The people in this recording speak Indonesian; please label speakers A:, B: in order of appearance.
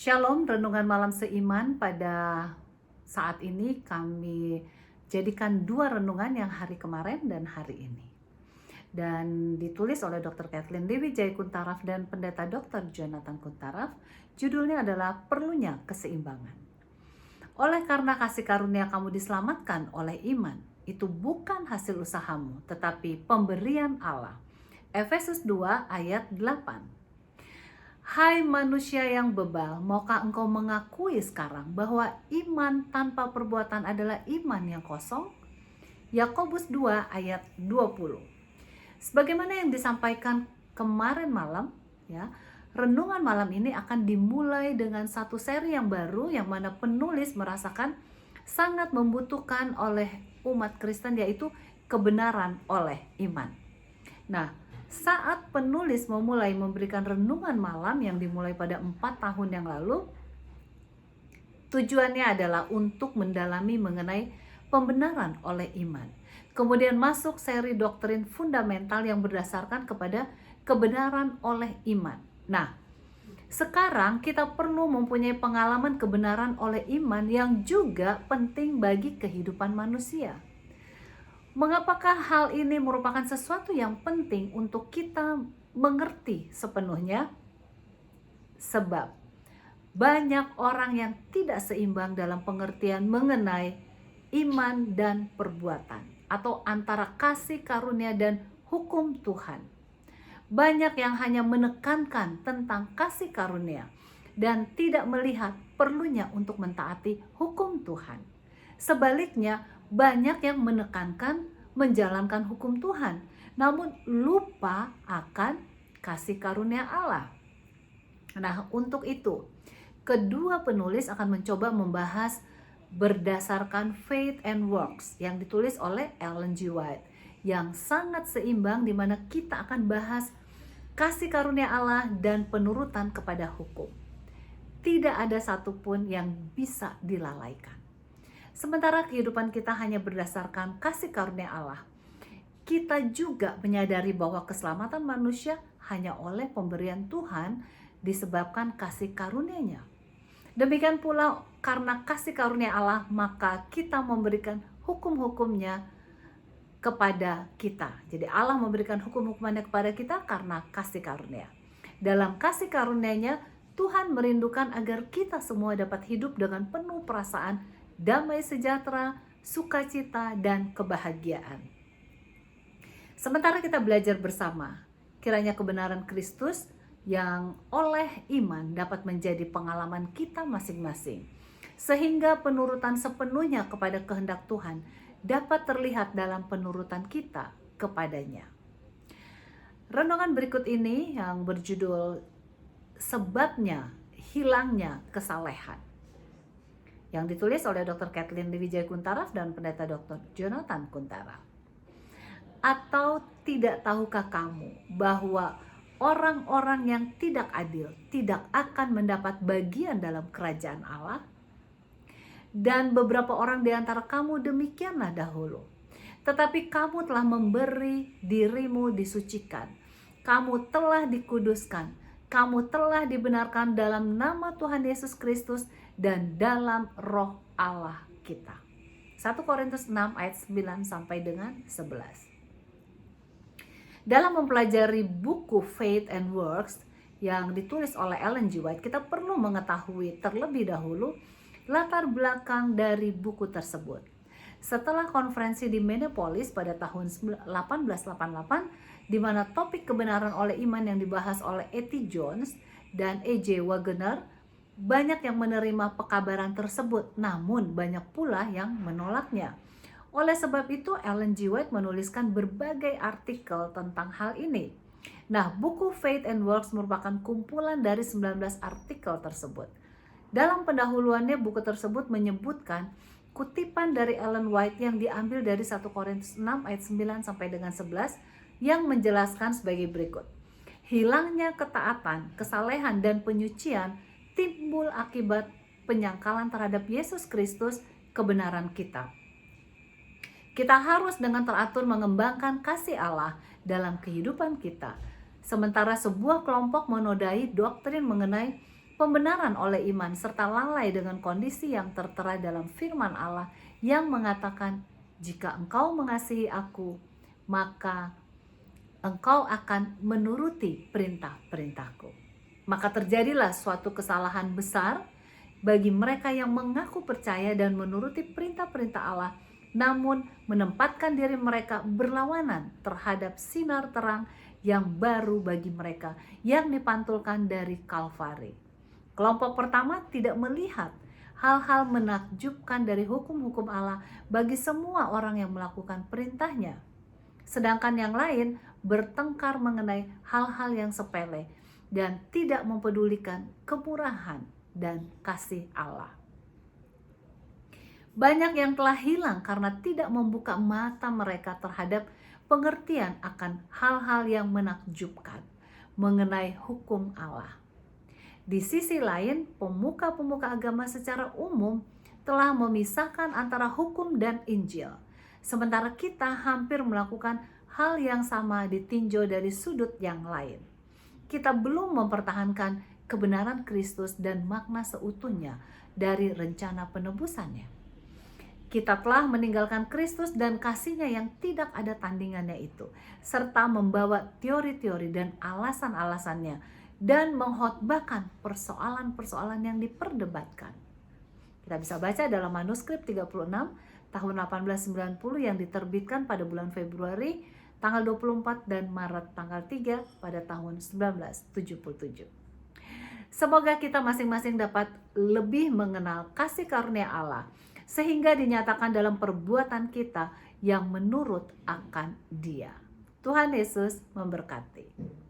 A: Shalom, renungan malam seiman pada saat ini kami jadikan dua renungan yang hari kemarin dan hari ini. Dan ditulis oleh Dr. Kathleen Dewi Jaya Kuntaraf dan Pendeta Dr. Jonathan Kuntaraf. Judulnya adalah Perlunya Keseimbangan. Oleh karena kasih karunia kamu diselamatkan oleh iman, itu bukan hasil usahamu, tetapi pemberian Allah. Efesus 2 ayat 8. Hai manusia yang bebal, maukah engkau mengakui sekarang bahwa iman tanpa perbuatan adalah iman yang kosong? Yakobus 2 ayat 20. Sebagaimana yang disampaikan kemarin malam, ya, renungan malam ini akan dimulai dengan satu seri yang baru yang mana penulis merasakan sangat membutuhkan oleh umat Kristen, yaitu kebenaran oleh iman. Nah, saat penulis memulai memberikan renungan malam yang dimulai pada 4 tahun yang lalu, tujuannya adalah untuk mendalami mengenai pembenaran oleh iman. Kemudian masuk seri doktrin fundamental yang berdasarkan kepada kebenaran oleh iman. Nah, sekarang kita perlu mempunyai pengalaman kebenaran oleh iman yang juga penting bagi kehidupan manusia. Mengapakah hal ini merupakan sesuatu yang penting untuk kita mengerti sepenuhnya? Sebab banyak orang yang tidak seimbang dalam pengertian mengenai iman dan perbuatan, atau antara kasih karunia dan hukum Tuhan. Banyak yang hanya menekankan tentang kasih karunia dan tidak melihat perlunya untuk mentaati hukum Tuhan. Sebaliknya, banyak yang menekankan menjalankan hukum Tuhan, namun lupa akan kasih karunia Allah. Nah, untuk itu, kedua penulis akan mencoba membahas berdasarkan Faith and Works yang ditulis oleh Ellen G. White, yang sangat seimbang, di mana kita akan bahas kasih karunia Allah dan penurutan kepada hukum. Tidak ada satupun yang bisa dilalaikan. Sementara kehidupan kita hanya berdasarkan kasih karunia Allah, kita juga menyadari bahwa keselamatan manusia hanya oleh pemberian Tuhan disebabkan kasih karunia-Nya. Demikian pula karena kasih karunia Allah, maka kita memberikan hukum-hukumnya kepada kita. Jadi Allah memberikan hukum-hukumannya kepada kita karena kasih karunia. Dalam kasih karunia-Nya, Tuhan merindukan agar kita semua dapat hidup dengan penuh perasaan damai sejahtera, sukacita, dan kebahagiaan. Sementara kita belajar bersama, kiranya kebenaran Kristus yang oleh iman dapat menjadi pengalaman kita masing-masing, sehingga penurutan sepenuhnya kepada kehendak Tuhan dapat terlihat dalam penurutan kita kepadanya. Renungan berikut ini yang berjudul Sebabnya Hilangnya Kesalehan, yang ditulis oleh Dr. Kathleen Dewi Jaya Kuntaraf dan Pendeta Dr. Jonathan Kuntaraf. Atau tidak tahukah kamu bahwa orang-orang yang tidak adil tidak akan mendapat bagian dalam kerajaan Allah? Dan beberapa orang di antara kamu demikianlah dahulu. Tetapi kamu telah memberi dirimu disucikan, kamu telah dikuduskan, kamu telah dibenarkan dalam nama Tuhan Yesus Kristus dan dalam roh Allah kita. 1 Korintus 6 ayat 9 sampai dengan 11. Dalam mempelajari buku Faith and Works yang ditulis oleh Ellen G. White, kita perlu mengetahui terlebih dahulu latar belakang dari buku tersebut. Setelah konferensi di Minneapolis pada tahun 1888, di mana topik kebenaran oleh iman yang dibahas oleh E.T. Jones dan E.J. Wagner, banyak yang menerima pekabaran tersebut, namun banyak pula yang menolaknya. Oleh sebab itu, Ellen G. White menuliskan berbagai artikel tentang hal ini. Nah, buku Faith and Works merupakan kumpulan dari 19 artikel tersebut. Dalam pendahuluannya, buku tersebut menyebutkan kutipan dari Ellen White yang diambil dari 1 Korintus 6 ayat 9 sampai dengan 11 yang menjelaskan sebagai berikut. Hilangnya ketaatan, kesalehan, dan penyucian timbul akibat penyangkalan terhadap Yesus Kristus, kebenaran kita. Kita harus dengan teratur mengembangkan kasih Allah dalam kehidupan kita. Sementara sebuah kelompok menodai doktrin mengenai pembenaran oleh iman, serta lalai dengan kondisi yang tertera dalam firman Allah yang mengatakan, jika engkau mengasihi aku, maka engkau akan menuruti perintah-perintahku. Maka terjadilah suatu kesalahan besar bagi mereka yang mengaku percaya dan menuruti perintah-perintah Allah, namun menempatkan diri mereka berlawanan terhadap sinar terang yang baru bagi mereka yang dipantulkan dari Kalvari. Kelompok pertama tidak melihat hal-hal menakjubkan dari hukum-hukum Allah bagi semua orang yang melakukan perintahnya. Sedangkan yang lain bertengkar mengenai hal-hal yang sepele dan tidak mempedulikan kemurahan dan kasih Allah. Banyak yang telah hilang karena tidak membuka mata mereka terhadap pengertian akan hal-hal yang menakjubkan mengenai hukum Allah. Di sisi lain, pemuka-pemuka agama secara umum telah memisahkan antara hukum dan Injil. Sementara kita hampir melakukan hal yang sama ditinjau dari sudut yang lain. Kita belum mempertahankan kebenaran Kristus dan makna seutuhnya dari rencana penebusannya. Kita telah meninggalkan Kristus dan kasih-Nya yang tidak ada tandingannya itu, serta membawa teori-teori dan alasan-alasannya, dan mengkhotbahkan persoalan-persoalan yang diperdebatkan. Kita bisa baca dalam manuskrip 36 tahun 1890 yang diterbitkan pada bulan Februari tanggal 24 dan Maret tanggal 3 pada tahun 1977. Semoga kita masing-masing dapat lebih mengenal kasih karunia Allah sehingga dinyatakan dalam perbuatan kita yang menurut akan Dia. Tuhan Yesus memberkati.